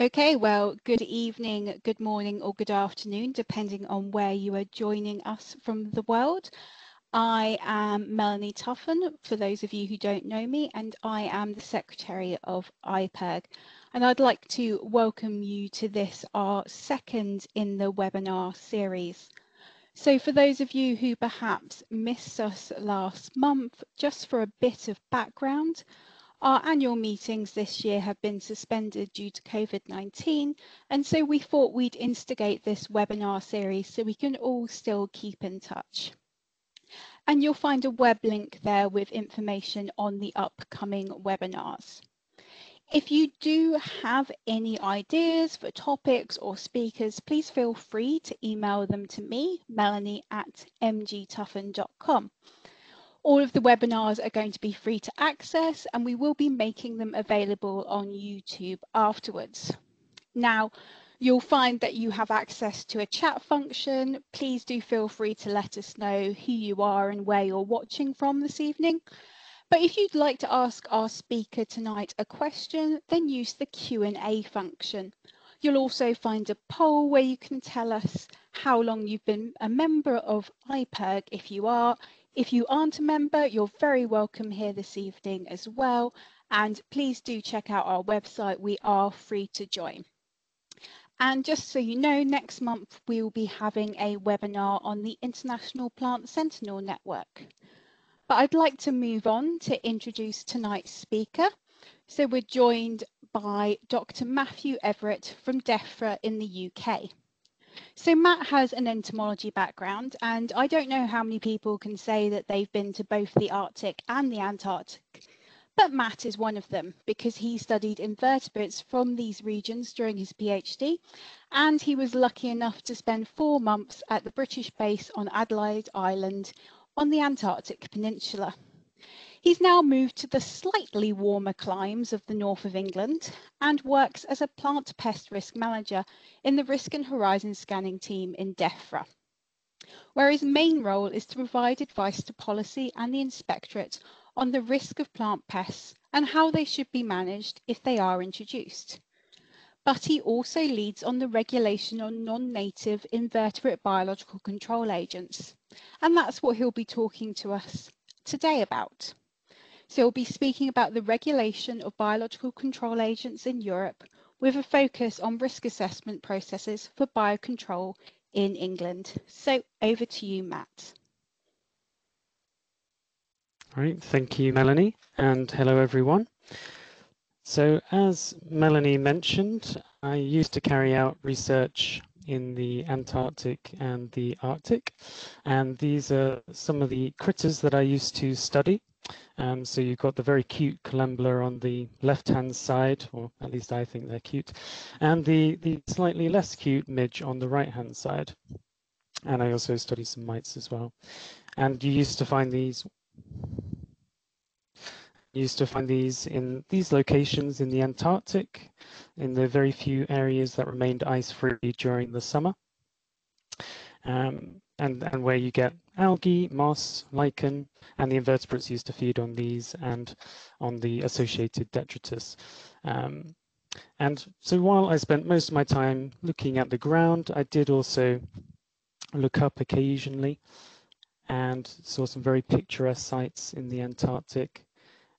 Okay, well, good evening, good morning, or good afternoon, depending on where you are joining us from the world. I am Melanie Tuffin, for those of you who don't know me, and I am the Secretary of IPRRG. And I'd like to welcome you to this, our second in the webinar series. So for those of you who perhaps missed us last month, just for a bit of background, our annual meetings this year have been suspended due to COVID-19, and so we thought we'd instigate this webinar series so we can all still keep in touch. And you'll find a web link there with information on the upcoming webinars. If you do have any ideas for topics or speakers, please feel free to email them to me, melanie@mgtuffin.com. All of the webinars are going to be free to access, and we will be making them available on YouTube afterwards. Now, you'll find that you have access to a chat function. Please do feel free to let us know who you are and where you're watching from this evening. But if you'd like to ask our speaker tonight a question, then use the Q&A function. You'll also find a poll where you can tell us how long you've been a member of IPRRG if you are. If you aren't a member, you're very welcome here this evening as well. And please do check out our website. We are free to join. And just so you know, next month we will be having a webinar on the International Plant Sentinel Network. But I'd like to move on to introduce tonight's speaker. So we're joined by Dr. Matt Everatt from Defra in the UK. So Matt has an entomology background, and I don't know how many people can say that they've been to both the Arctic and the Antarctic, but Matt is one of them because he studied invertebrates from these regions during his PhD, and he was lucky enough to spend 4 months at the British base on Adelaide Island on the Antarctic Peninsula. He's now moved to the slightly warmer climes of the north of England and works as a plant pest risk manager in the risk and horizon scanning team in Defra, where his main role is to provide advice to policy and the inspectorate on the risk of plant pests and how they should be managed if they are introduced. But he also leads on the regulation on non-native invertebrate biological control agents, and that's what he'll be talking to us today about. So he'll be speaking about the regulation of biological control agents in Europe with a focus on risk assessment processes for biocontrol in England. So over to you, Matt. All right, thank you, Melanie, and hello, everyone. So as Melanie mentioned, I used to carry out research in the Antarctic and the Arctic, and these are some of the critters that I used to study. So you've got the very cute collembola on the left-hand side, or at least I think they're cute, and the slightly less cute midge on the right-hand side. And I also study some mites as well. And you used to find these in these locations in the Antarctic, in the very few areas that remained ice-free during the summer, and where you get algae, moss, lichen, and the invertebrates used to feed on these and on the associated detritus. And so while I spent most of my time looking at the ground, I did also look up occasionally and saw some very picturesque sites in the Antarctic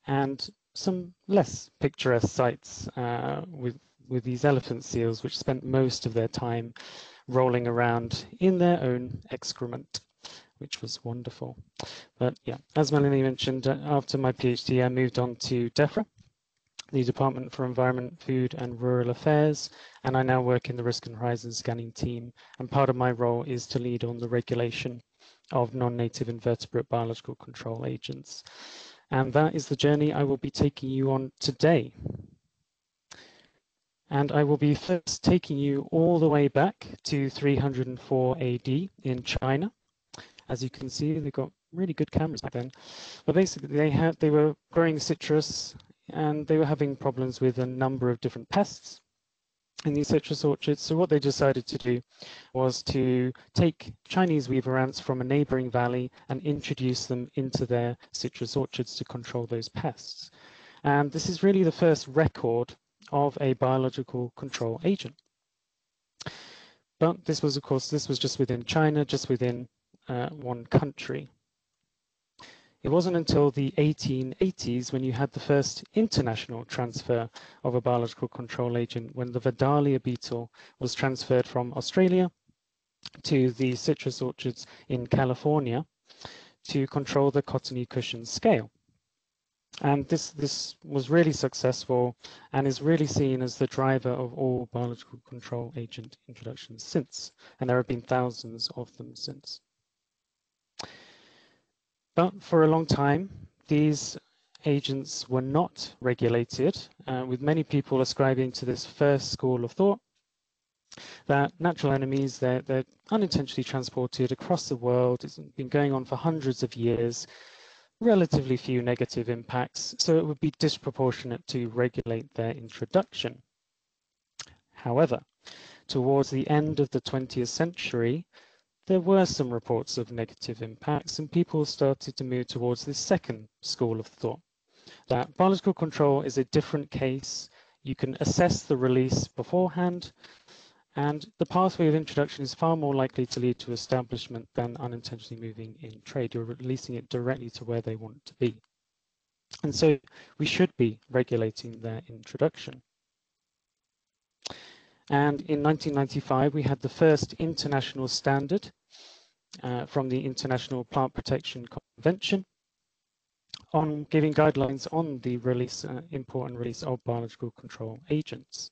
and some less picturesque sites with these elephant seals, which spent most of their time rolling around in their own excrement, which was wonderful. But yeah, as Melanie mentioned, after my PhD, I moved on to Defra, the Department for Environment, Food and Rural Affairs, and I now work in the Risk and Horizon Scanning team. And part of my role is to lead on the regulation of non-native invertebrate biological control agents. And that is the journey I will be taking you on today. And I will be first taking you all the way back to 304 AD in China. As you can see, they've got really good cameras back then. But basically, they were growing citrus and they were having problems with a number of different pests in these citrus orchards. So what they decided to do was to take Chinese weaver ants from a neighboring valley and introduce them into their citrus orchards to control those pests. And this is really the first record of a biological control agent. But this was, of course, this was just within China, just within one country. It wasn't until the 1880s when you had the first international transfer of a biological control agent, when the Vidalia beetle was transferred from Australia to the citrus orchards in California to control the cottony cushion scale. And this was really successful and is really seen as the driver of all biological control agent introductions since. And there have been thousands of them since. But for a long time, these agents were not regulated, with many people ascribing to this first school of thought that natural enemies, they're unintentionally transported across the world. It's been going on for hundreds of years, relatively few negative impacts, so it would be disproportionate to regulate their introduction. However, towards the end of the 20th century, there were some reports of negative impacts, and people started to move towards this second school of thought, that biological control is a different case. You can assess the release beforehand, and the pathway of introduction is far more likely to lead to establishment than unintentionally moving in trade. You're releasing it directly to where they want it to be. And so we should be regulating their introduction. And in 1995, we had the first international standard from the International Plant Protection Convention on giving guidelines on the release, import and release of biological control agents.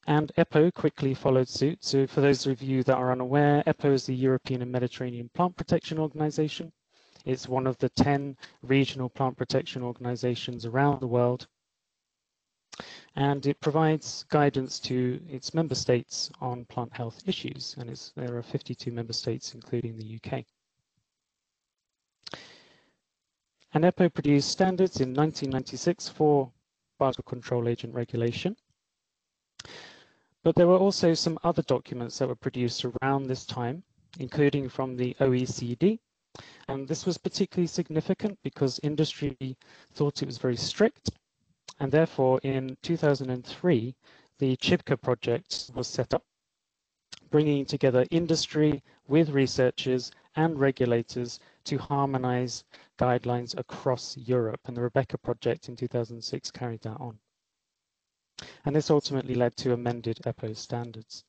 And EPPO quickly followed suit. So for those of you that are unaware, EPPO is the European and Mediterranean Plant Protection Organization. It's one of the 10 regional plant protection organizations around the world. And it provides guidance to its member states on plant health issues. And there are 52 member states, including the UK. And EPPO produced standards in 1996 for biological control agent regulation. But there were also some other documents that were produced around this time, including from the OECD. And this was particularly significant because industry thought it was very strict. And therefore, in 2003, the CHIPCA project was set up, bringing together industry with researchers and regulators to harmonize guidelines across Europe. And the Rebecca project in 2006 carried that on. And this ultimately led to amended EPPO standards.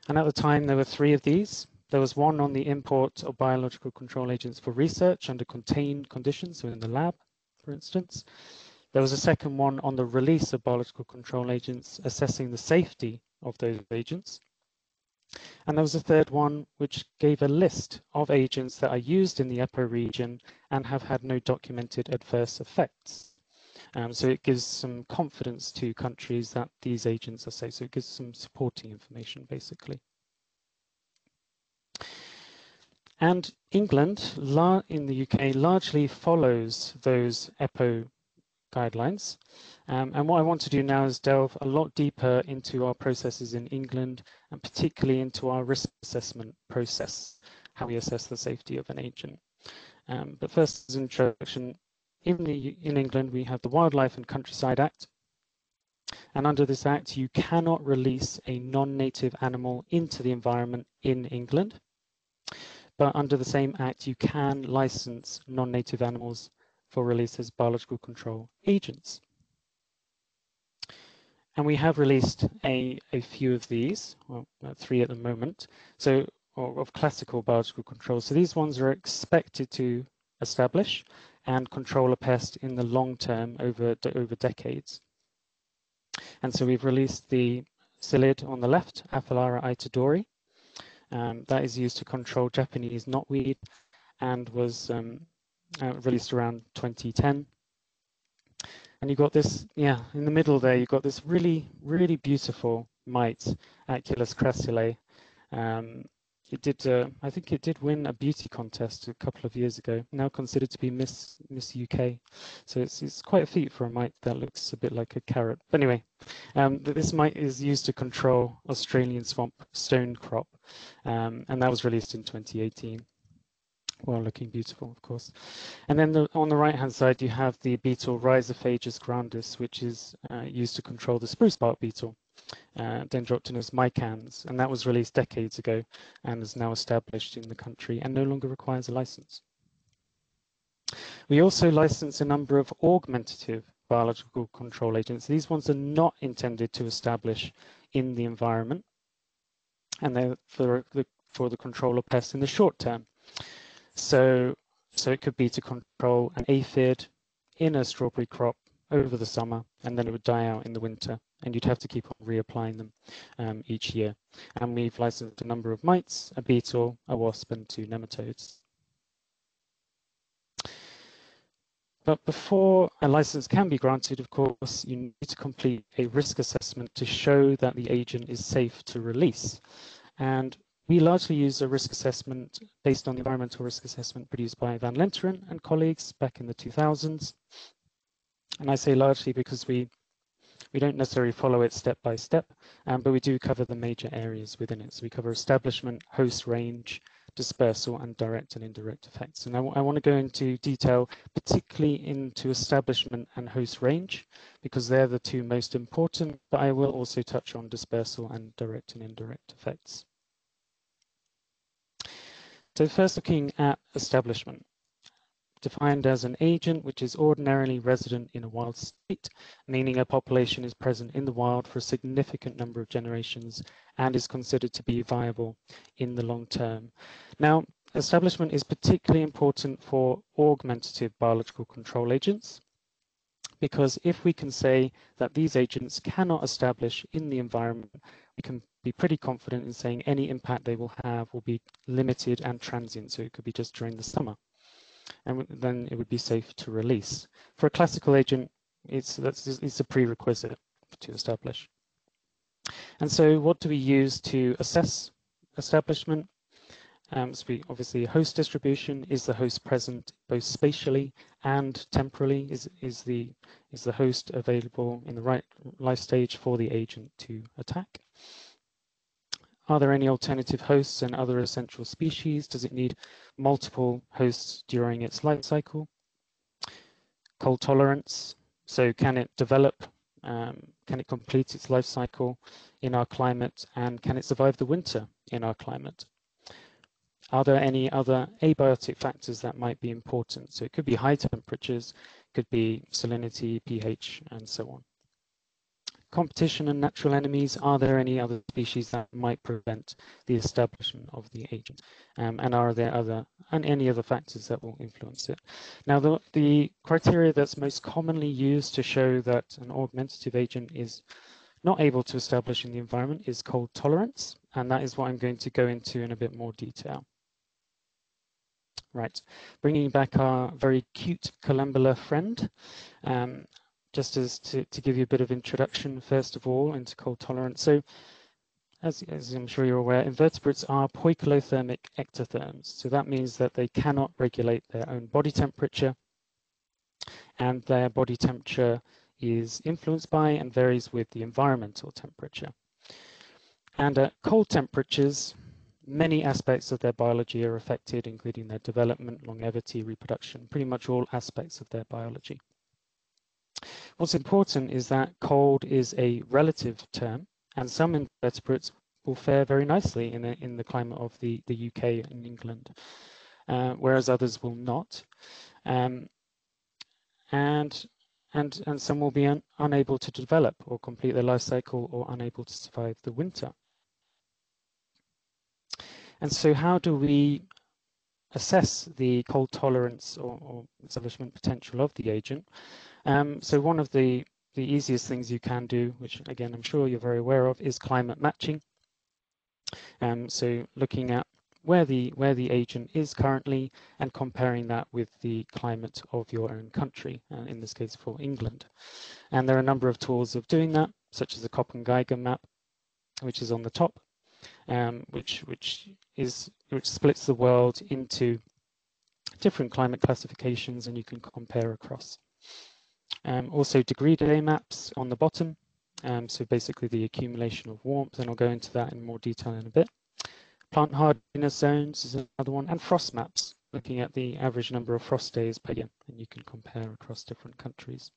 And at the time, there were 3 of these. There was one on the import of biological control agents for research under contained conditions, so in the lab, for instance. There was a second one on the release of biological control agents, assessing the safety of those agents. And there was a third one which gave a list of agents that are used in the EPPO region and have had no documented adverse effects. So it gives some confidence to countries that these agents are safe. So it gives some supporting information, basically. And England, in the UK, largely follows those EPPO guidelines. And what I want to do now is delve a lot deeper into our processes in England, and particularly into our risk assessment process, how we assess the safety of an agent. But first, as an introduction, in England, we have the Wildlife and Countryside Act. And under this act, you cannot release a non-native animal into the environment in England. But under the same act, you can license non-native animals for release as biological control agents. And we have released a few of these, well, 3 at the moment, so of classical biological control. So these ones are expected to establish and control a pest in the long term over decades. And so we've released the psyllid on the left, Aphilara itadori. That is used to control Japanese knotweed and was released around 2010. And you've got this, in the middle there, you've got this really, really beautiful mite, Aculus crassulae. It did, I think it did win a beauty contest a couple of years ago, now considered to be Miss UK. So it's quite a feat for a mite that looks a bit like a carrot. But anyway, this mite is used to control Australian swamp stone crop, and that was released in 2018. while looking beautiful, of course. And then on the right-hand side, you have the beetle Rhizophagous grandis, which is used to control the spruce bark beetle, Dendroctonus micans, and that was released decades ago and is now established in the country and no longer requires a license. We also license a number of augmentative biological control agents. These ones are not intended to establish in the environment, and they're for the control of pests in the short term. So it could be to control an aphid in a strawberry crop over the summer, and then it would die out in the winter, and you'd have to keep on reapplying them each year. And we've licensed a number of mites, a beetle, a wasp, and 2 nematodes. But before a license can be granted, of course, you need to complete a risk assessment to show that the agent is safe to release. And we largely use a risk assessment based on the environmental risk assessment produced by Van Lenteren and colleagues back in the 2000s. And I say largely because we don't necessarily follow it step by step, but we do cover the major areas within it. So we cover establishment, host range, dispersal, and direct and indirect effects. And I want to go into detail, particularly into establishment and host range, because they're the 2 most important, but I will also touch on dispersal and direct and indirect effects. So first, looking at establishment, defined as an agent which is ordinarily resident in a wild state, meaning a population is present in the wild for a significant number of generations and is considered to be viable in the long term. Now, establishment is particularly important for augmentative biological control agents, because if we can say that these agents cannot establish in the environment, we can be pretty confident in saying any impact they will have will be limited and transient, so it could be just during the summer. And then it would be safe to release. For a classical agent, it's a prerequisite to establish. And so what do we use to assess establishment? So obviously host distribution, is the host present both spatially and temporally? Is the host available in the right life stage for the agent to attack? Are there any alternative hosts and other essential species? Does it need multiple hosts during its life cycle? Cold tolerance, so can it develop, can it complete its life cycle in our climate, and can it survive the winter in our climate? Are there any other abiotic factors that might be important? So it could be high temperatures, could be salinity, pH, and so on. Competition and natural enemies, are there any other species that might prevent the establishment of the agent? And are there any other factors that will influence it? Now, the criteria that's most commonly used to show that an augmentative agent is not able to establish in the environment is cold tolerance, and that is what I'm going to go into in a bit more detail. Right, bringing back our very cute columbular friend. Just as to give you a bit of introduction, first of all, into cold tolerance. So, as I'm sure you're aware, invertebrates are poikilothermic ectotherms. So that means that they cannot regulate their own body temperature, and their body temperature is influenced by and varies with the environmental temperature. And at cold temperatures, many aspects of their biology are affected, including their development, longevity, reproduction, pretty much all aspects of their biology. What's important is that cold is a relative term, and some invertebrates will fare very nicely in the climate of the UK and England, whereas others will not, and some will be unable to develop or complete their life cycle, or unable to survive the winter. And so, how do we assess the cold tolerance or establishment potential of the agent? So one of the easiest things you can do, which again I'm sure you're very aware of, is climate matching. So looking at where the agent is currently and comparing that with the climate of your own country, in this case for England. And there are a number of tools of doing that, such as the Köppen-Geiger map, which is on the top, which splits the world into different climate classifications, and you can compare across. Also degree day maps on the bottom, so basically the accumulation of warmth, and I'll go into that in more detail in a bit. Plant hardiness zones is another one, and frost maps, looking at the average number of frost days per year, and you can compare across different countries.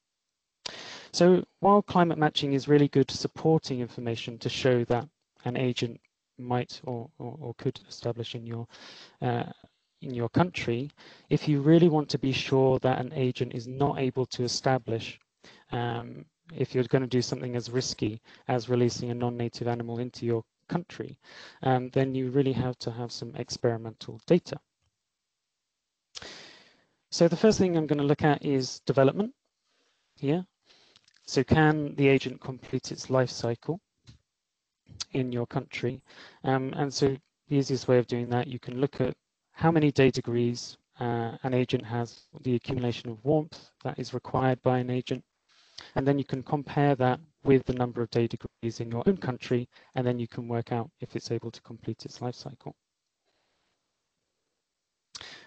So while climate matching is really good supporting information to show that an agent might or could establish in your country, if you really want to be sure that an agent is not able to establish, if you're going to do something as risky as releasing a non-native animal into your country, then you really have to have some experimental data. So the first thing I'm going to look at is development here. So can the agent complete its life cycle in your country? And so the easiest way of doing that, you can look at how many day degrees an agent has, the accumulation of warmth that is required by an agent, and then you can compare that with the number of day degrees in your own country, and then you can work out if it's able to complete its life cycle.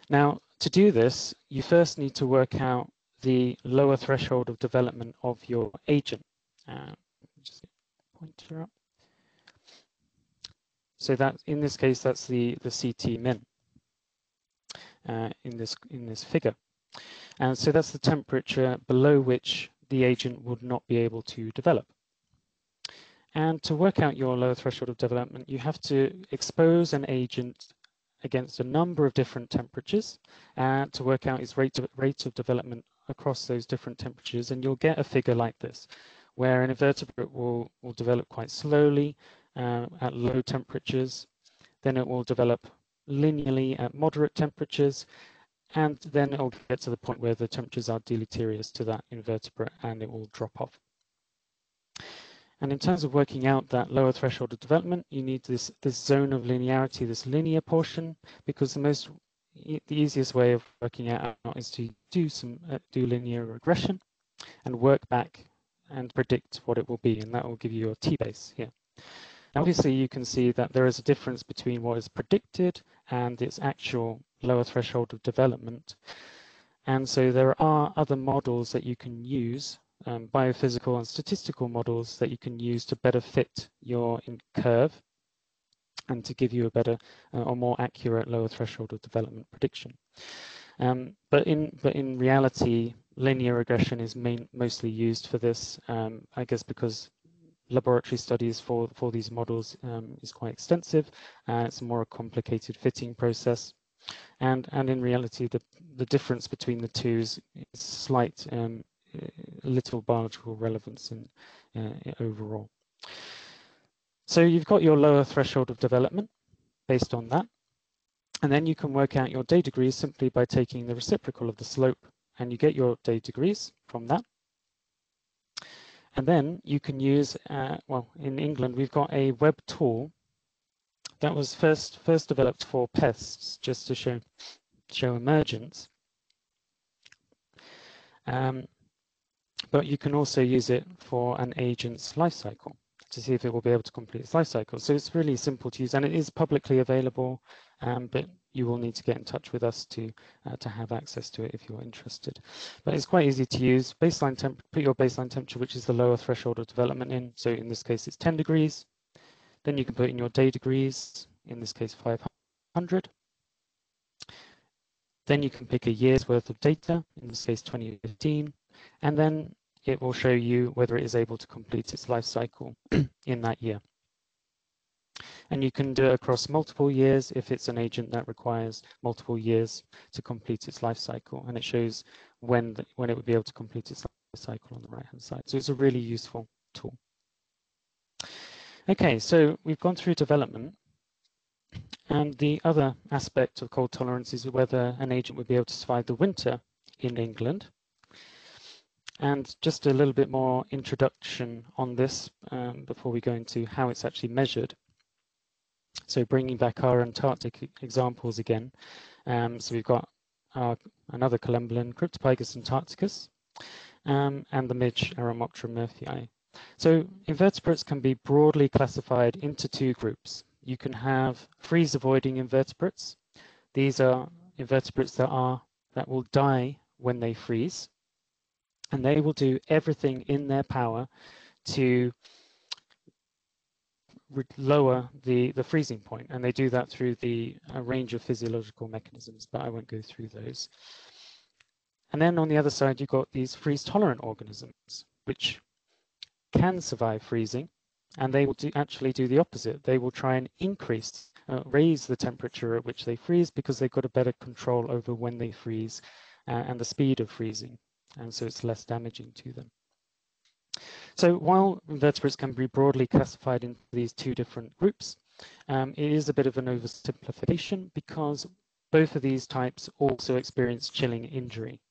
Now, to do this, you first need to work out the lower threshold of development of your agent. Just get the pointer up. So that, in this case, that's the CT min in this figure. And so that's the temperature below which the agent would not be able to develop. And to work out your lower threshold of development, you have to expose an agent against a number of different temperatures to work out its rate of development across those different temperatures, and you'll get a figure like this, where an invertebrate will develop quite slowly at low temperatures, then it will develop linearly at moderate temperatures, and then it will get to the point where the temperatures are deleterious to that invertebrate and it will drop off. And in terms of working out that lower threshold of development, you need this zone of linearity, this linear portion, because the easiest way of working out is to do linear regression and work back and predict what it will be, and that will give you your t-base here. Now, obviously, you can see that there is a difference between what is predicted and its actual lower threshold of development. And so there are other models that you can use, biophysical and statistical models that you can use to better fit your curve and to give you a better or more accurate lower threshold of development prediction. But in reality, linear regression is mostly used for this, I guess because laboratory studies for these models is quite extensive. It's a more complicated fitting process. And in reality, the difference between the two is slight, little biological relevance in overall. So you've got your lower threshold of development based on that. And then you can work out your day degrees simply by taking the reciprocal of the slope, and you get your day degrees from that. And then you can use, well, in England, we've got a web tool that was first developed for pests, just to show emergence. But you can also use it for an agent's life cycle to see if it will be able to complete its life cycle. So it's really simple to use, and it is publicly available, but you will need to get in touch with us to have access to it if you're interested. But it's quite easy to use. Put your baseline temperature, which is the lower threshold of development in. So in this case, it's 10 degrees. Then you can put in your day degrees, in this case 500. Then you can pick a year's worth of data, in this case 2015, and then it will show you whether it is able to complete its life cycle in that year. And you can do it across multiple years if it's an agent that requires multiple years to complete its life cycle, and it shows when it would be able to complete its life cycle on the right-hand side. So it's a really useful tool. Okay, so we've gone through development, and the other aspect of cold tolerance is whether an agent would be able to survive the winter in England. And just a little bit more introduction on this before we go into how it's actually measured. So bringing back our Antarctic examples again. So we've got another columbian, Cryptopygus antarcticus, and the midge Aramoctra murphyi. So invertebrates can be broadly classified into two groups. You can have freeze-avoiding invertebrates. These are invertebrates that will die when they freeze, and they will do everything in their power to lower the freezing point, and they do that through a range of physiological mechanisms, but I won't go through those. And then on the other side, you've got these freeze-tolerant organisms, which can survive freezing, and they will actually do the opposite. They will try and raise the temperature at which they freeze, because they've got a better control over when they freeze and the speed of freezing, and so it's less damaging to them. So while invertebrates can be broadly classified into these two different groups, it is a bit of an oversimplification, because both of these types also experience chilling injury.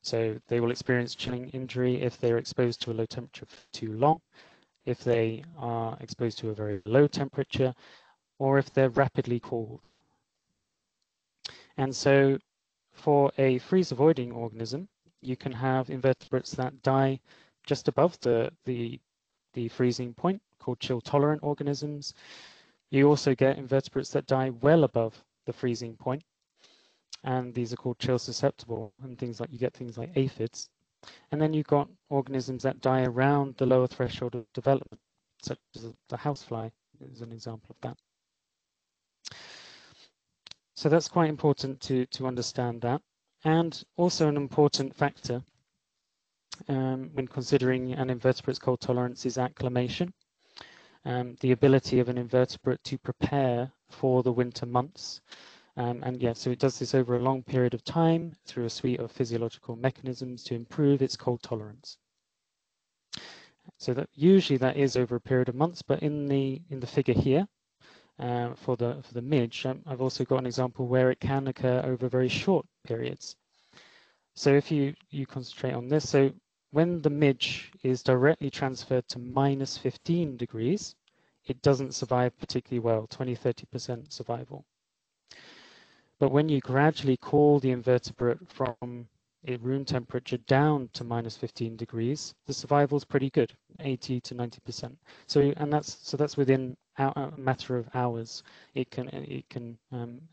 So they will experience chilling injury if they're exposed to a low temperature for too long, if they are exposed to a very low temperature, or if they're rapidly cooled. And so for a freeze-avoiding organism, you can have invertebrates that die just above the freezing point, called chill-tolerant organisms. You also get invertebrates that die well above the freezing point, and these are called chill-susceptible, and you get things like aphids. And then you've got organisms that die around the lower threshold of development, such as the housefly is an example of that. So that's quite important to understand that. And also an important factor when considering an invertebrate's cold tolerance is acclimation, the ability of an invertebrate to prepare for the winter months. And yeah, so it does this over a long period of time through a suite of physiological mechanisms to improve its cold tolerance. So that usually that is over a period of months, but in the figure here, for the midge, I've also got an example where it can occur over very short periods. So if you concentrate on this, so when the midge is directly transferred to -15 degrees, it doesn't survive particularly well, 20–30% survival. But when you gradually cool the invertebrate from room temperature down to -15 degrees, the survival is pretty good, 80–90%. So that's within a matter of hours. It can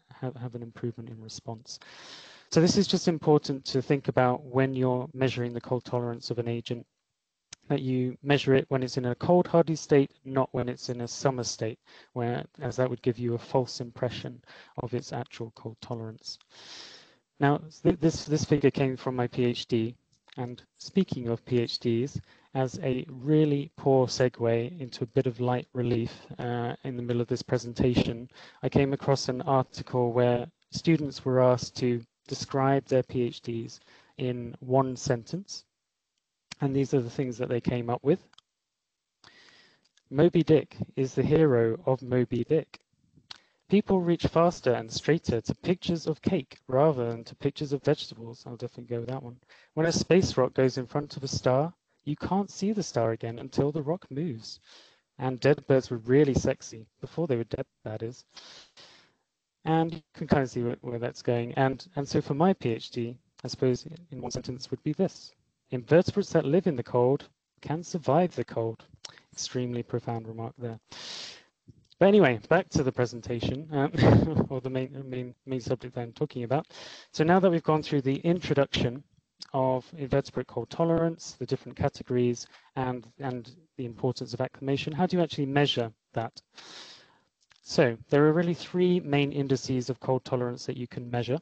have an improvement in response. So this is just important to think about when you're measuring the cold tolerance of an agent, that you measure it when it's in a cold hardy state, not when it's in a summer state, as that would give you a false impression of its actual cold tolerance. Now, this figure came from my PhD, and speaking of PhDs, as a really poor segue into a bit of light relief in the middle of this presentation, I came across an article where students were asked to describe their PhDs in one sentence. And these are the things that they came up with. Moby Dick is the hero of Moby Dick. People reach faster and straighter to pictures of cake rather than to pictures of vegetables. I'll definitely go with that one. When a space rock goes in front of a star, you can't see the star again until the rock moves. And dead birds were really sexy, before they were dead, that is. And you can kind of see where that's going. And so for my PhD, I suppose in one sentence would be this. Invertebrates that live in the cold can survive the cold. Extremely profound remark there. But anyway, back to the presentation, or the main subject that I'm talking about. So now that we've gone through the introduction of invertebrate cold tolerance, the different categories, and the importance of acclimation, how do you actually measure that? So there are really three main indices of cold tolerance that you can measure.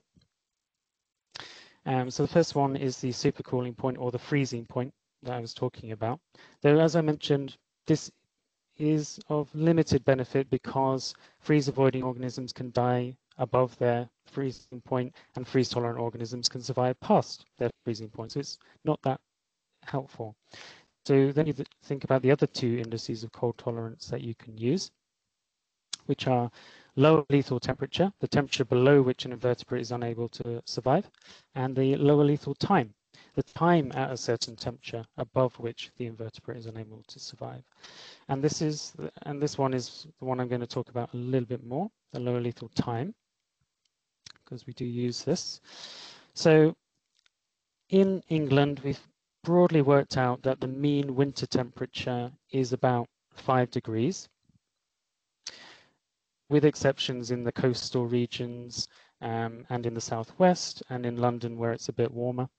So the first one is the supercooling point, or the freezing point that I was talking about. Though, as I mentioned, this is of limited benefit because freeze-avoiding organisms can die above their freezing point, and freeze-tolerant organisms can survive past their freezing point. So it's not that helpful. So then you think about the other two indices of cold tolerance that you can use, which are lower lethal temperature, the temperature below which an invertebrate is unable to survive, and the lower lethal time, the time at a certain temperature above which the invertebrate is unable to survive. And this one is the one I'm going to talk about a little bit more, the lower lethal time, because we do use this. So in England, we've broadly worked out that the mean winter temperature is about 5 degrees. With exceptions in the coastal regions and in the southwest and in London where it's a bit warmer.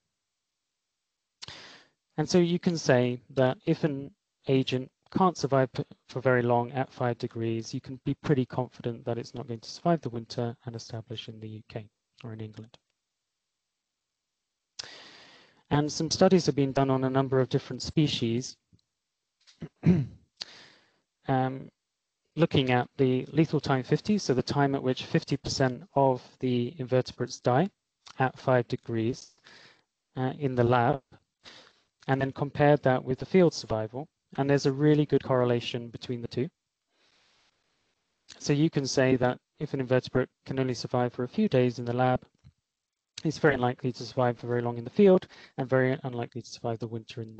And so you can say that if an agent can't survive for very long at 5 degrees, you can be pretty confident that it's not going to survive the winter and establish in the UK or in England. And some studies have been done on a number of different species, looking at the lethal time 50, so the time at which 50% of the invertebrates die at 5 degrees in the lab, and then compared that with the field survival. And there's a really good correlation between the two. So you can say that if an invertebrate can only survive for a few days in the lab, it's very unlikely to survive for very long in the field, and very unlikely to survive the winter in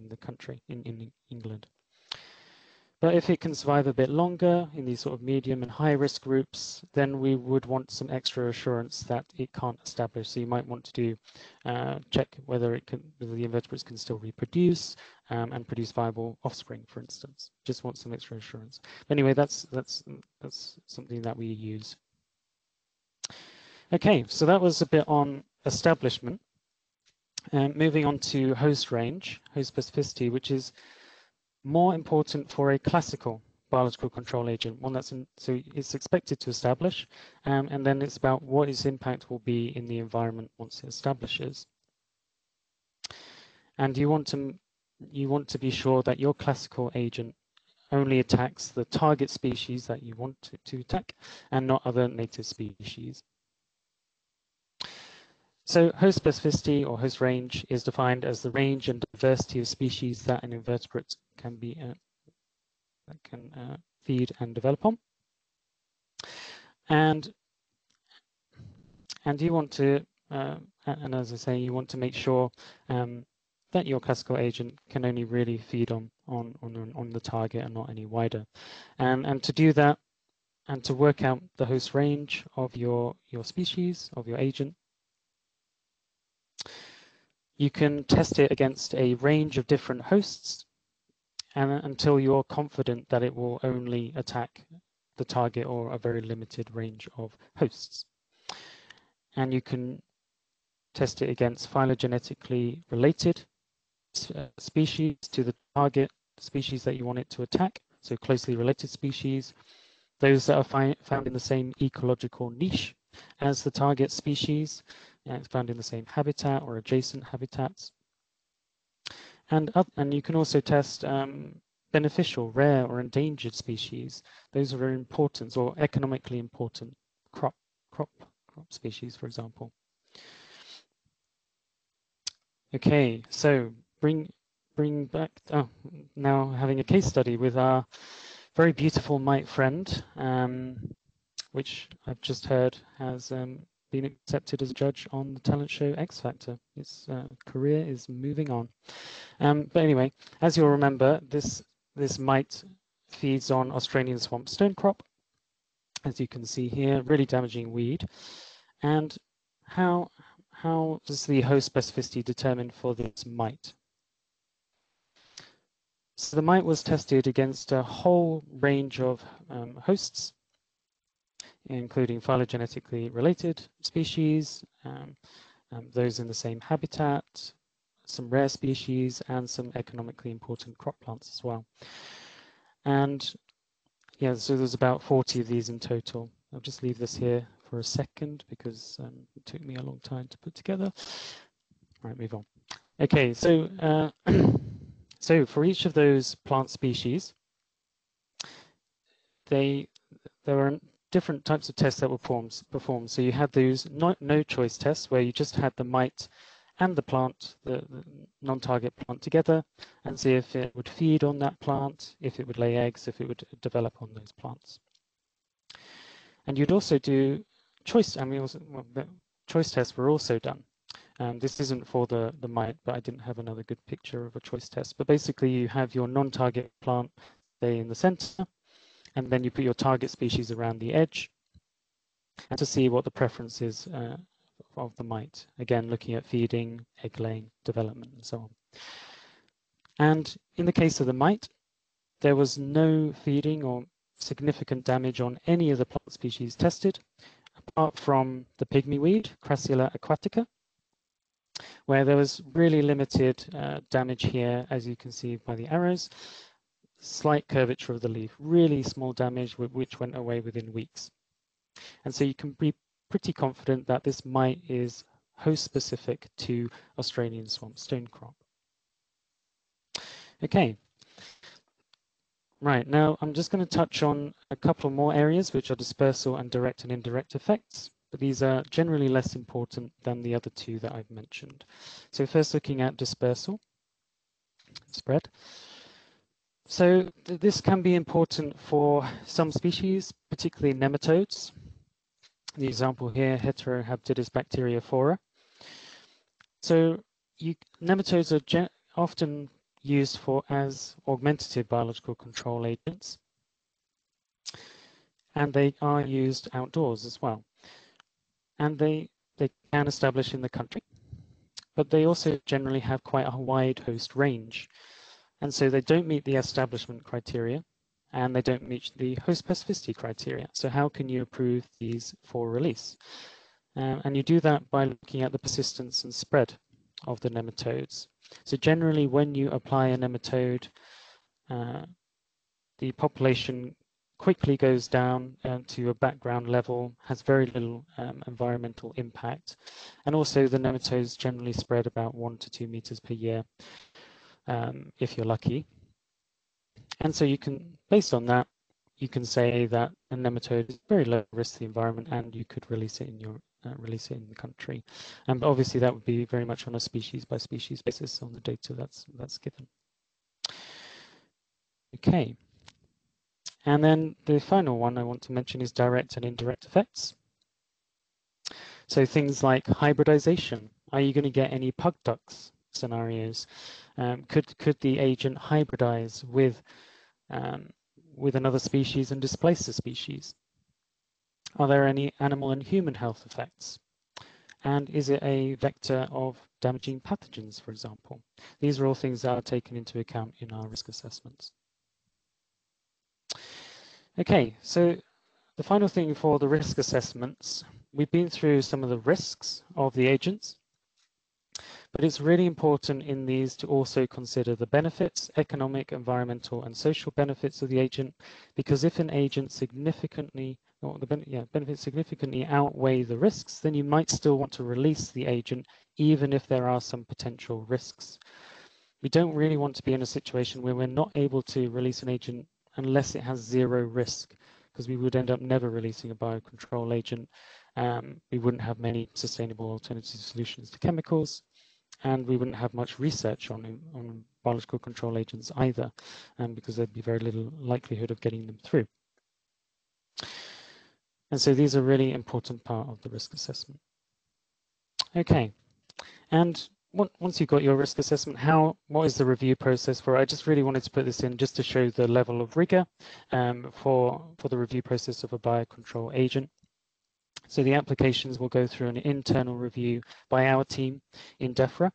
the country, in England. But if it can survive a bit longer in these sort of medium and high risk groups, then we would want some extra assurance that it can't establish. So you might want to do check whether the invertebrates can still reproduce and produce viable offspring, for instance. Just want some extra assurance. But anyway, that's something that we use. Okay, so that was a bit on establishment. Moving on to host range, host specificity, which is more important for a classical biological control agent, one that's so it's expected to establish, and then it's about what its impact will be in the environment once it establishes. And you want to be sure that your classical agent only attacks the target species that you want to attack, and not other native species. So host specificity or host range is defined as the range and diversity of species that an invertebrate can be feed and develop on. And you want to, and as I say, you want to make sure that your classical agent can only really feed on the target and not any wider. And to do that, and to work out the host range of your species, of your agent, you can test it against a range of different hosts, and until you're confident that it will only attack the target or a very limited range of hosts. And you can test it against phylogenetically related species to the target species that you want it to attack, so closely related species, those that are found in the same ecological niche as the target species, and found in the same habitat or adjacent habitats. And you can also test beneficial, rare, or endangered species. Those are very important, or economically important crop species, for example. Okay, so bring back now having a case study with our very beautiful mite friend, which I've just heard has been accepted as a judge on the talent show X Factor. Its career is moving on. But anyway, as you'll remember, this mite feeds on Australian swamp stonecrop, as you can see here, really damaging weed. And how does the host specificity determine for this mite? So the mite was tested against a whole range of hosts, including phylogenetically related species, those in the same habitat, some rare species, and some economically important crop plants as well. And yeah, so there's about 40 of these in total. I'll just leave this here for a second because it took me a long time to put together. All right, move on. Okay, so so for each of those plant species, there are different types of tests that were performed. So you had those no choice tests where you just had the mite and the plant, the non-target plant together, and see if it would feed on that plant, if it would lay eggs, if it would develop on those plants. And you'd also do choice, choice tests were also done. This isn't for the mite, but I didn't have another good picture of a choice test. But basically you have your non-target plant, say, in the center, and then you put your target species around the edge, and to see what the preference is of the mite. Again, looking at feeding, egg laying, development, and so on. And in the case of the mite, there was no feeding or significant damage on any of the plant species tested, apart from the pygmy weed, Crassula aquatica, where there was really limited damage here, as you can see by the arrows. slight curvature of the leaf, really small damage which went away within weeks. And so you can be pretty confident that this mite is host specific to Australian swamp stonecrop. Okay. Right, now I'm just going to touch on a couple more areas which are dispersal and direct and indirect effects, but these are generally less important than the other two that I've mentioned. So first looking at dispersal, spread. So this can be important for some species, particularly nematodes. The example here, Heterohabditis bacteriophora. So nematodes are often used as augmentative biological control agents, and they are used outdoors as well. And they can establish in the country, but they also generally have quite a wide host range. And so they don't meet the establishment criteria, and they don't meet the host specificity criteria. So how can you approve these for release? And you do that by looking at the persistence and spread of the nematodes. So generally, when you apply a nematode, the population quickly goes down to a background level, has very little environmental impact. And also the nematodes generally spread about 1 to 2 meters per year, if you're lucky. And so you can, based on that, you can say that a nematode is very low risk to the environment, and you could release it in your in the country. But obviously that would be very much on a species by species basis on the data that's given. Okay. And then the final one I want to mention is direct and indirect effects. So things like hybridization. Are you going to get any pug ducks scenarios? Could the agent hybridize with another species and displace the species? Are there any animal and human health effects? And is it a vector of damaging pathogens, for example? These are all things that are taken into account in our risk assessments. Okay, so the final thing for the risk assessments, we've been through some of the risks of the agents, but it's really important in these to also consider the benefits, economic, environmental, and social benefits of the agent, because if an agent significantly, or the benefits significantly outweigh the risks, then you might still want to release the agent, even if there are some potential risks. We don't really want to be in a situation where we're not able to release an agent unless it has zero risk, because we would end up never releasing a biocontrol agent. We wouldn't have many sustainable alternative solutions to chemicals, and we wouldn't have much research on biological control agents either, because there'd be very little likelihood of getting them through. And so these are really important part of the risk assessment. Okay, and once you've got your risk assessment, what is the review process for it? I just really wanted to put this in just to show the level of rigor for the review process of a biocontrol agent. So the applications will go through an internal review by our team in Defra,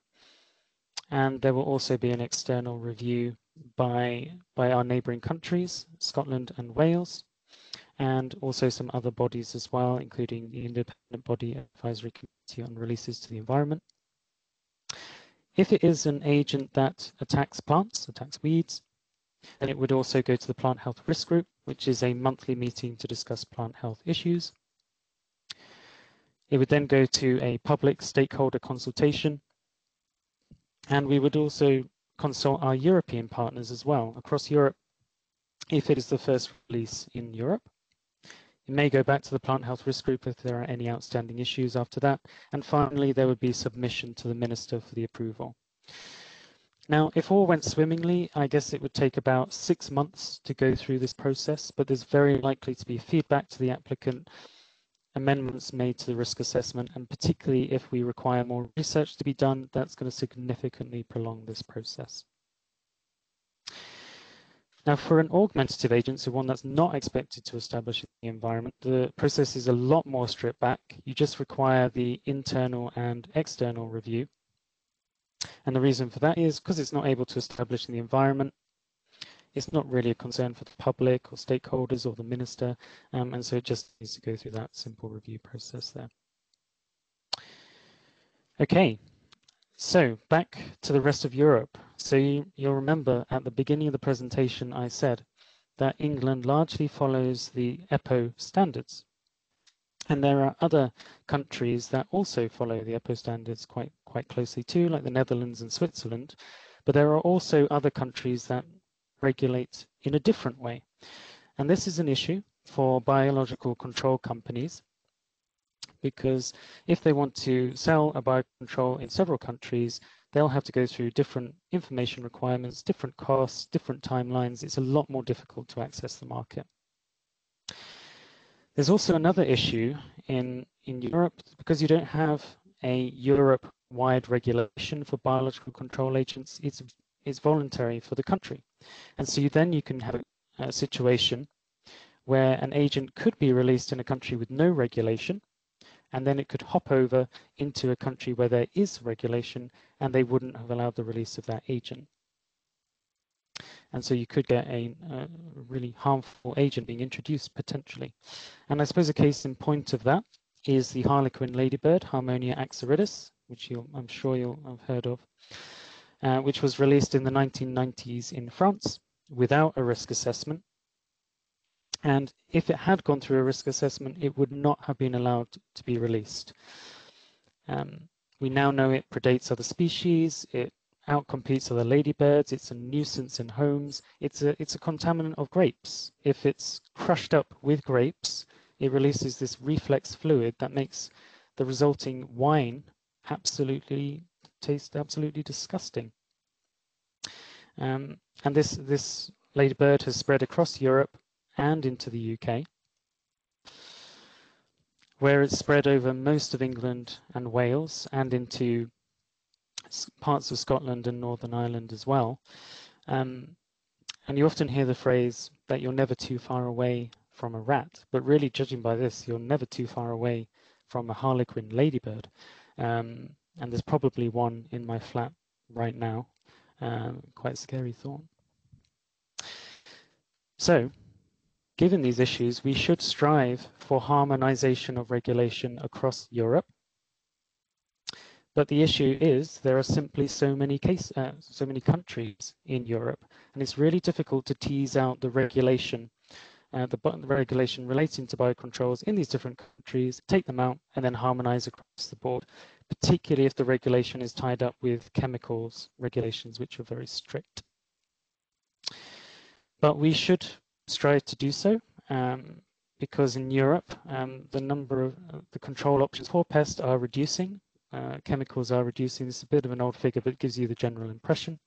and there will also be an external review by our neighbouring countries, Scotland and Wales, and also some other bodies as well, including the Independent Body Advisory Committee on Releases to the Environment. If it is an agent that attacks plants, attacks weeds, then it would also go to the Plant Health Risk Group, which is a monthly meeting to discuss plant health issues. It would then go to a public stakeholder consultation, and we would also consult our European partners as well across Europe if it is the first release in Europe. It may go back to the Plant Health Risk Group if there are any outstanding issues after that. And finally, there would be submission to the Minister for the approval. Now, if all went swimmingly, I guess it would take about 6 months to go through this process, but there's very likely to be feedback to the applicant, amendments made to the risk assessment, and particularly if we require more research to be done, that's going to significantly prolong this process. Now, for an augmentative agent, so one that's not expected to establish in the environment, the process is a lot more stripped back. You just require the internal and external review. And the reason for that is because it's not able to establish in the environment. It's not really a concern for the public or stakeholders or the minister, and so it just needs to go through that simple review process there. Okay, So back to the rest of Europe. So you'll remember at the beginning of the presentation I said that England largely follows the EPPO standards. And there are other countries that also follow the EPPO standards quite closely too, like the Netherlands and Switzerland. But there are also other countries that regulate in a different way. And this is an issue for biological control companies, because if they want to sell a biocontrol in several countries, they'll have to go through different information requirements, different costs, different timelines. It's a lot more difficult to access the market. There's also another issue in Europe, because you don't have a Europe-wide regulation for biological control agents. It's voluntary for the country. And so you can have a situation where an agent could be released in a country with no regulation, and then it could hop over into a country where there is regulation, and they wouldn't have allowed the release of that agent. And so you could get a really harmful agent being introduced potentially. And I suppose a case in point of that is the harlequin ladybird, Harmonia axyridis, which I'm sure you'll have heard of, which was released in the 1990s in France without a risk assessment. And if it had gone through a risk assessment, it would not have been allowed to be released. We now know it predates other species, it outcompetes other ladybirds, it's a nuisance in homes, it's a contaminant of grapes. If it's crushed up with grapes, it releases this reflex fluid that makes the resulting wine taste absolutely disgusting. And this ladybird has spread across Europe and into the UK, where it's spread over most of England and Wales and into parts of Scotland and Northern Ireland as well. And you often hear the phrase that you're never too far away from a rat, but really judging by this, you're never too far away from a harlequin ladybird. And there's probably one in my flat right now. Quite a scary thought. So, given these issues, we should strive for harmonization of regulation across Europe. But the issue is there are simply so many countries in Europe, and it's really difficult to tease out the regulation, the regulation relating to biocontrols in these different countries, take them out, and then harmonize across the board, particularly if the regulation is tied up with chemicals regulations, which are very strict. But we should strive to do so, because in Europe, the number of the control options for pests are reducing. Chemicals are reducing. This is a bit of an old figure, but it gives you the general impression.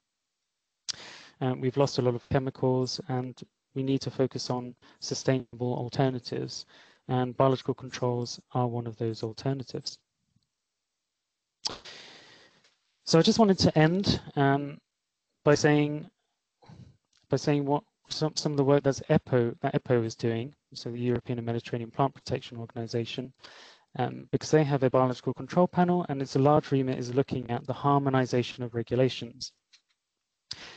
We've lost a lot of chemicals, and we need to focus on sustainable alternatives, and biological controls are one of those alternatives. So I just wanted to end by saying what some of the work that EPPO is doing, so the European and Mediterranean Plant Protection Organization, because they have a biological control panel, and it's a large remit is looking at the harmonization of regulations.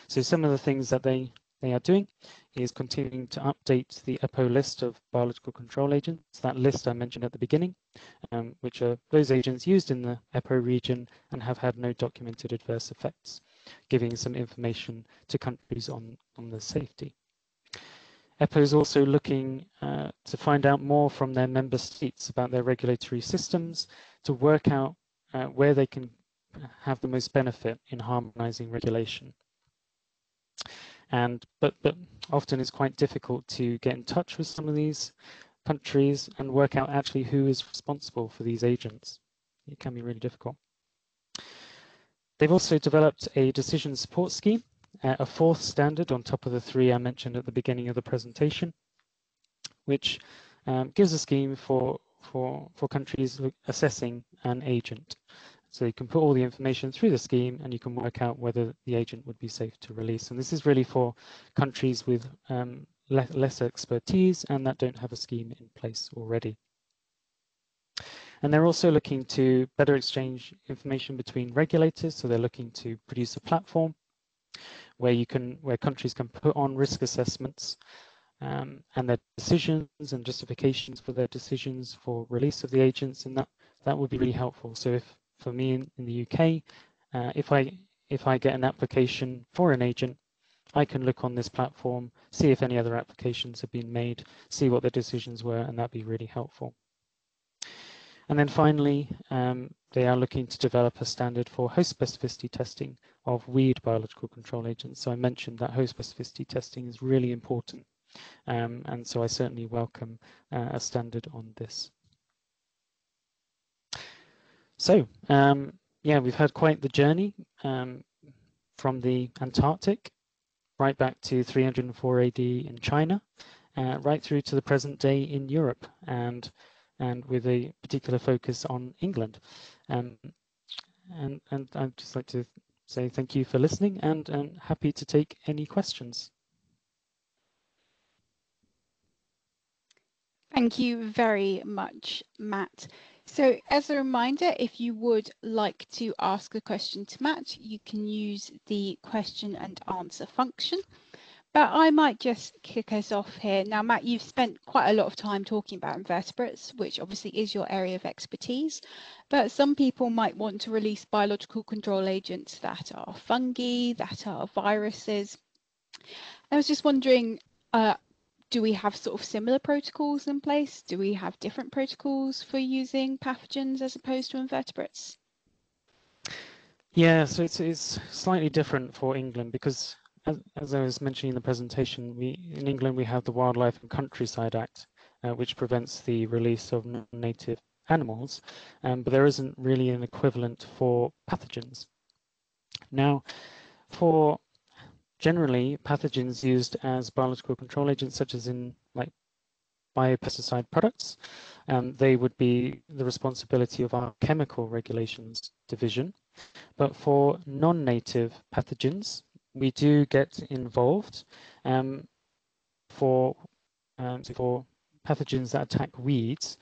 So some of the things that they are doing is continuing to update the EPPO list of biological control agents, that list I mentioned at the beginning, which are those agents used in the EPPO region and have had no documented adverse effects, giving some information to countries on the safety. EPPO is also looking to find out more from their member states about their regulatory systems to work out where they can have the most benefit in harmonizing regulation. But often it's quite difficult to get in touch with some of these countries and work out actually who is responsible for these agents. It can be really difficult. They've also developed a decision support scheme, a fourth standard on top of the three I mentioned at the beginning of the presentation, which gives a scheme for countries assessing an agent. So you can put all the information through the scheme and you can work out whether the agent would be safe to release. And this is really for countries with less expertise and that don't have a scheme in place already. And they're also looking to better exchange information between regulators. So they're looking to produce a platform where countries can put on risk assessments and their decisions and justifications for their decisions for release of the agents, and that would be really helpful. So if for me in the UK, if I get an application for an agent, I can look on this platform, see if any other applications have been made, see what the decisions were, and that'd be really helpful. And then finally, they are looking to develop a standard for host specificity testing of weed biological control agents. So I mentioned that host specificity testing is really important. And so I certainly welcome a standard on this. So, yeah, we've had quite the journey from the Antarctic right back to 304 AD in China, right through to the present day in Europe, and with a particular focus on England. And I'd just like to say thank you for listening, and I'm happy to take any questions. Thank you very much, Matt. So as a reminder, if you would like to ask a question to Matt, you can use the question and answer function. But I might just kick us off here. Now, Matt, you've spent quite a lot of time talking about invertebrates, which obviously is your area of expertise. But some people might want to release biological control agents that are fungi, that are viruses. I was just wondering, do we have sort of similar protocols in place? Do we have different protocols for using pathogens as opposed to invertebrates? Yeah, so it's slightly different for England because, as I was mentioning in the presentation, in England we have the Wildlife and Countryside Act, which prevents the release of non-native animals, but there isn't really an equivalent for pathogens. Now, for generally pathogens used as biological control agents, such as in like biopesticide products, they would be the responsibility of our chemical regulations division. But for non-native pathogens, we do get involved for pathogens that attack weeds,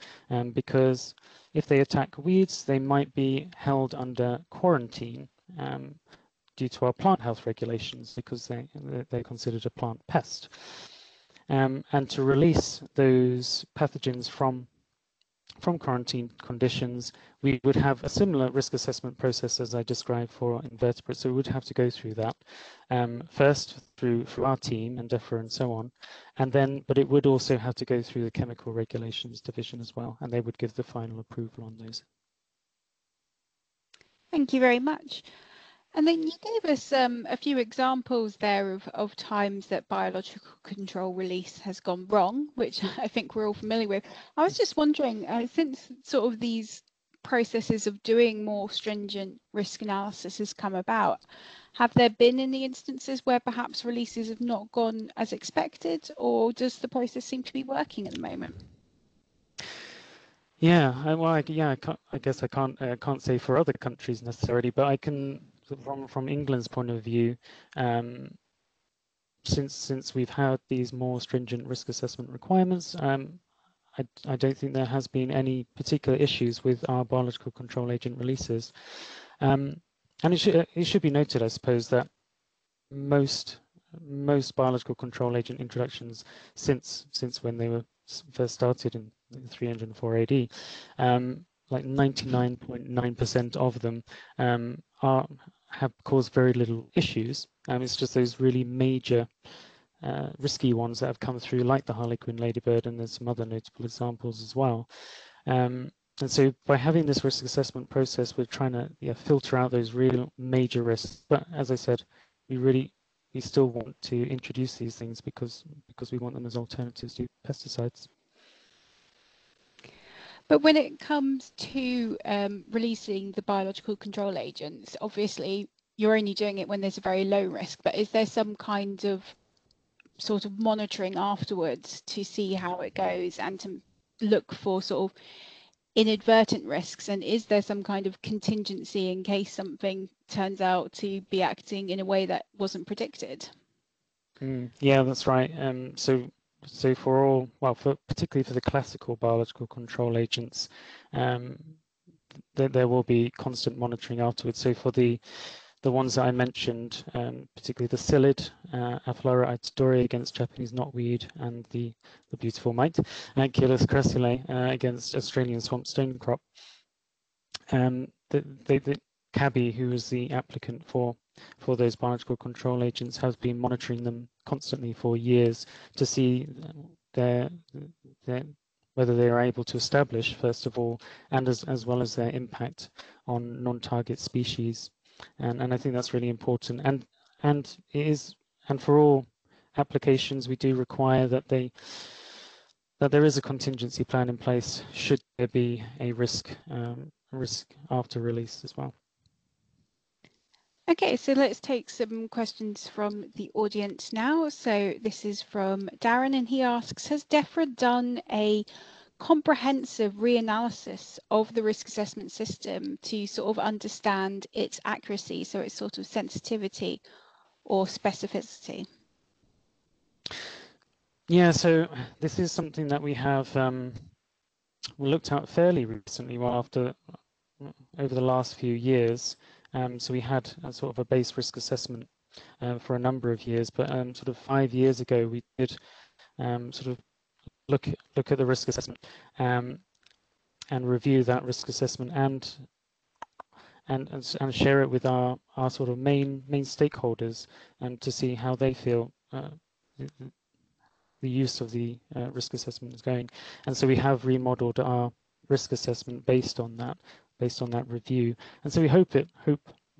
because if they attack weeds, they might be held under quarantine due to our plant health regulations because they're considered a plant pest. And to release those pathogens from quarantine conditions, we would have a similar risk assessment process as I described for invertebrates. So we would have to go through that first through our team and Defra and so on, and then, but it would also have to go through the chemical regulations division as well, and they would give the final approval on those. Thank you very much. And then you gave us a few examples there of times that biological control release has gone wrong, which I think we're all familiar with. I was just wondering, since sort of these processes of doing more stringent risk analysis has come about, have there been any instances where perhaps releases have not gone as expected, or does the process seem to be working at the moment? Yeah, I guess I can't say for other countries necessarily, but I can, from England's point of view, since we've had these more stringent risk assessment requirements, I don't think there has been any particular issues with our biological control agent releases. And it should be noted, I suppose, that most biological control agent introductions since when they were first started in 304 AD, like 99.9% of them have caused very little issues. It's just those really major risky ones that have come through, like the harlequin, ladybird, and there's some other notable examples as well. And so by having this risk assessment process, we're trying to filter out those real major risks. But as I said, we still want to introduce these things because we want them as alternatives to pesticides. But when it comes to releasing the biological control agents, obviously you're only doing it when there's a very low risk, but is there some kind of sort of monitoring afterwards to see how it goes and to look for sort of inadvertent risks? And is there some kind of contingency in case something turns out to be acting in a way that wasn't predicted? Yeah, that's right. So for all, well, particularly for the classical biological control agents, there will be constant monitoring afterwards. So for the ones that I mentioned, particularly the psyllid, Aphilara itidori against Japanese knotweed, and the beautiful mite, Ankylos crassulae against Australian swamp stonecrop. CABI, who is the applicant for those biological control agents, has been monitoring them constantly for years to see whether they are able to establish, first of all, and as well as their impact on non-target species. And I think that's really important. And it is, and for all applications, we do require that there is a contingency plan in place should there be a risk after release as well. Okay, so let's take some questions from the audience now. So this is from Darren, and he asks, has Defra done a comprehensive reanalysis of the risk assessment system to sort of understand its accuracy, so its sort of sensitivity or specificity? Yeah, so this is something that we have looked at fairly recently, over the last few years. So we had a sort of a base risk assessment for a number of years, but sort of 5 years ago we did sort of look at the risk assessment and review that risk assessment and share it with our sort of main stakeholders to see how they feel the use of the risk assessment is going. And so we have remodeled our risk assessment based on that review. And so we hope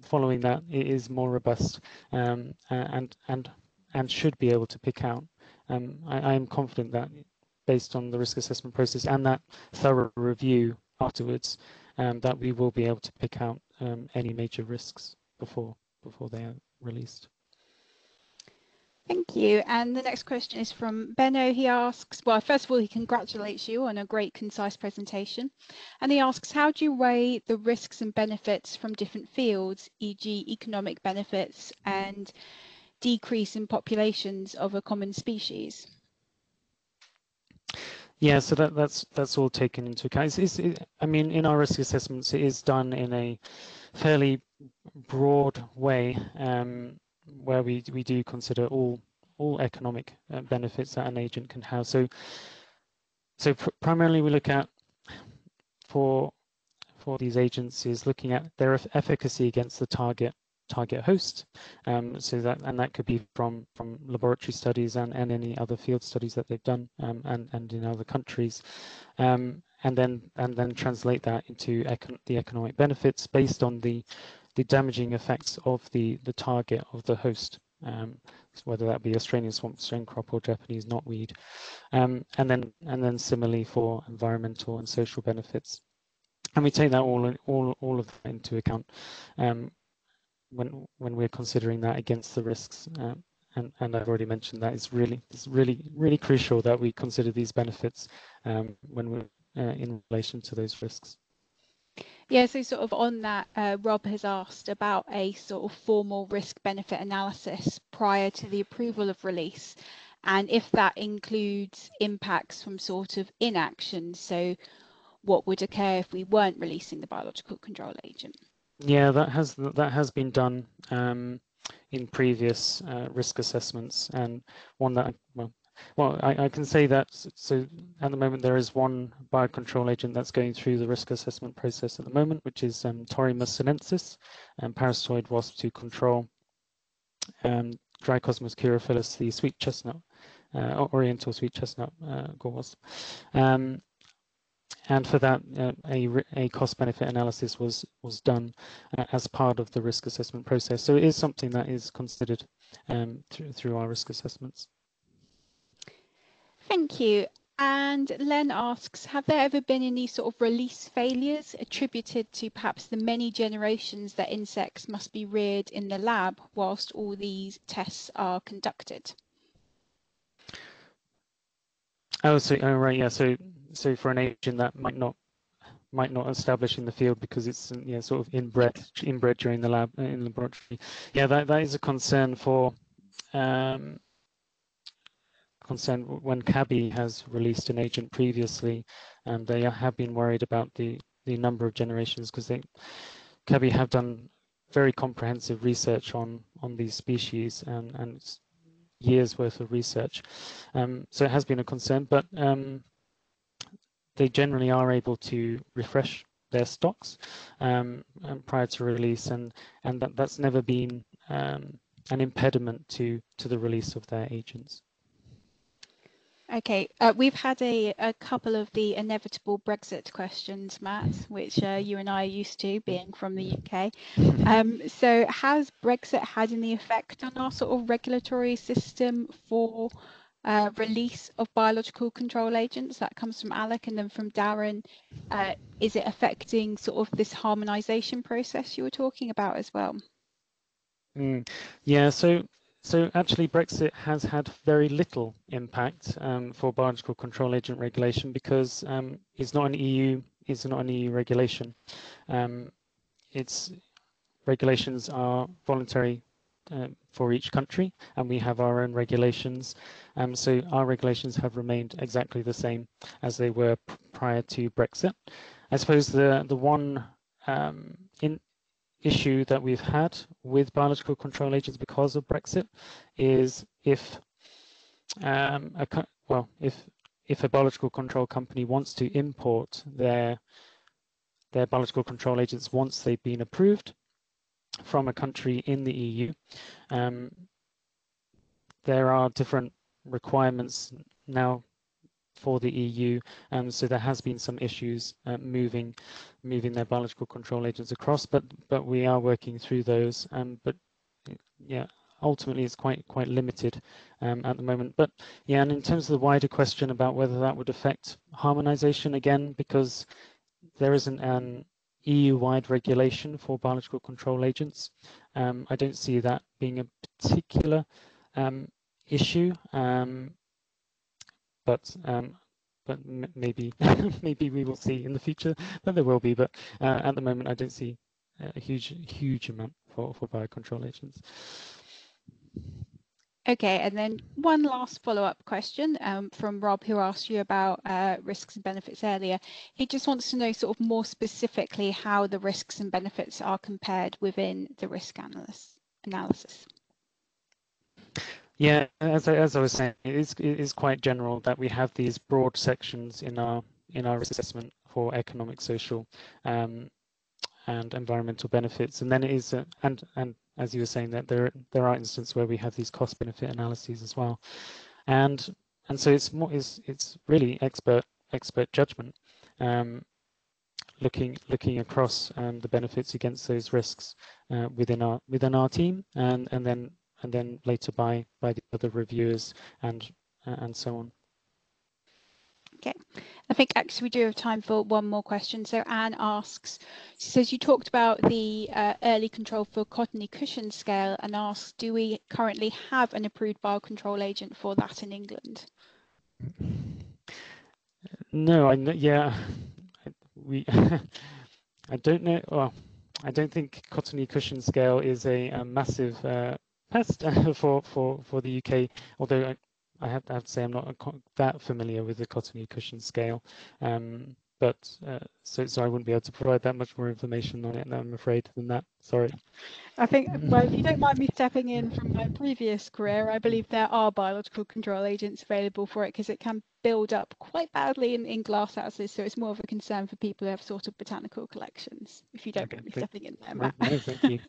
following that it is more robust and should be able to pick out. I am confident that based on the risk assessment process and that thorough review afterwards, that we will be able to pick out any major risks before they are released. Thank you. And the next question is from Benno. He asks, well, first of all, he congratulates you on a great, concise presentation. And he asks, how do you weigh the risks and benefits from different fields, e.g. economic benefits and decrease in populations of a common species? Yeah, so that's all taken into account. I mean, in our risk assessments, it is done in a fairly broad way, where we do consider all economic benefits that an agent can have. So primarily we look at for these agents is looking at their efficacy against the target host. So that could be from laboratory studies and any other field studies that they've done and in other countries, and then translate that into the economic benefits based on the damaging effects of the target of the host, whether that be Australian swamp stone crop or Japanese knotweed, and then similarly for environmental and social benefits, and we take that all of that into account when we're considering that against the risks. And I've already mentioned that it's really crucial that we consider these benefits when we're in relation to those risks. Yeah, so sort of on that, Rob has asked about a sort of formal risk-benefit analysis prior to the approval of release, and if that includes impacts from sort of inaction, so what would occur if we weren't releasing the biological control agent? Yeah, that has been done in previous risk assessments, and one that I can say that, so at the moment there is one biocontrol agent that's going through the risk assessment process at the moment, which is Torimus sinensis, parasitoid wasp to control Drycosmos chirophilus, the sweet chestnut, oriental sweet chestnut gauze. And for that, a cost-benefit analysis was done as part of the risk assessment process. So it is something that is considered through our risk assessments. Thank you. And Len asks, have there ever been any sort of release failures attributed to perhaps the many generations that insects must be reared in the lab whilst all these tests are conducted? Right, yeah. So for an agent that might not establish in the field because it's sort of inbred during the lab in laboratory. Yeah, that is a concern for. When CABI has released an agent previously, and they have been worried about the number of generations, because CABI have done very comprehensive research on these species and it's years worth of research. So it has been a concern, but they generally are able to refresh their stocks prior to release, and that's never been an impediment to the release of their agents. Okay, we've had a couple of the inevitable Brexit questions, Matt, which you and I are used to, being from the UK. So has Brexit had any effect on our sort of regulatory system for release of biological control agents? That comes from Alec, and then from Darren, is it affecting sort of this harmonisation process you were talking about as well? Yeah, so actually Brexit has had very little impact for biological control agent regulation, because it's not an EU regulation. Its regulations are voluntary for each country, and we have our own regulations. So our regulations have remained exactly the same as they were prior to Brexit. I suppose the one issue that we've had with biological control agents because of Brexit is if if a biological control company wants to import their biological control agents once they've been approved from a country in the EU, there are different requirements now for the EU, so there has been some issues moving their biological control agents across, but we are working through those. But yeah, ultimately it's quite limited at the moment. But yeah, and in terms of the wider question about whether that would affect harmonisation, again, because there isn't an EU-wide regulation for biological control agents, I don't see that being a particular issue. But maybe maybe we will see in the future that there will be. But at the moment, I don't see a huge amount for biocontrol agents. Okay, and then one last follow-up question from Rob, who asked you about risks and benefits earlier. He just wants to know sort of more specifically how the risks and benefits are compared within the risk analysis. Yeah, as I was saying, it is quite general that we have these broad sections in our risk assessment for economic, social, and environmental benefits, and then it is and as you were saying, that there are instances where we have these cost benefit analyses as well, and so it's really expert judgment, looking across the benefits against those risks within our team, and then later by the other reviewers and so on. Okay, I think actually we do have time for one more question. So Anne asks, she says, you talked about the early control for cottony cushion scale, and asks, do we currently have an approved biocontrol agent for that in England? No, we I don't know. Well, I don't think cottony cushion scale is a massive pest for the UK, although I have to say I'm not that familiar with the cottony cushion scale, but so I wouldn't be able to provide that much more information on it, I'm afraid, than that. Sorry. I think, well, if you don't mind me stepping in from my previous career, I believe there are biological control agents available for it, because it can build up quite badly in glass houses, so it's more of a concern for people who have sort of botanical collections, if you don't mind me stepping in there, Matt. No, thank you.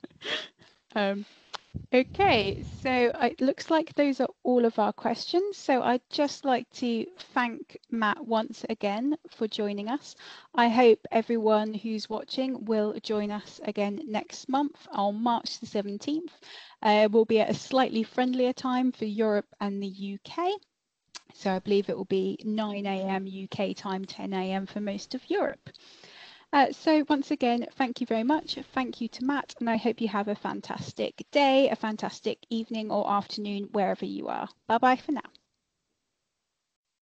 Okay, so it looks like those are all of our questions. So I'd just like to thank Matt once again for joining us. I hope everyone who's watching will join us again next month on March the 17th. We'll be at a slightly friendlier time for Europe and the UK. So I believe it will be 9 AM UK time, 10 AM for most of Europe. So once again, thank you very much. Thank you to Matt, and I hope you have a fantastic day, a fantastic evening or afternoon, wherever you are. Bye-bye for now.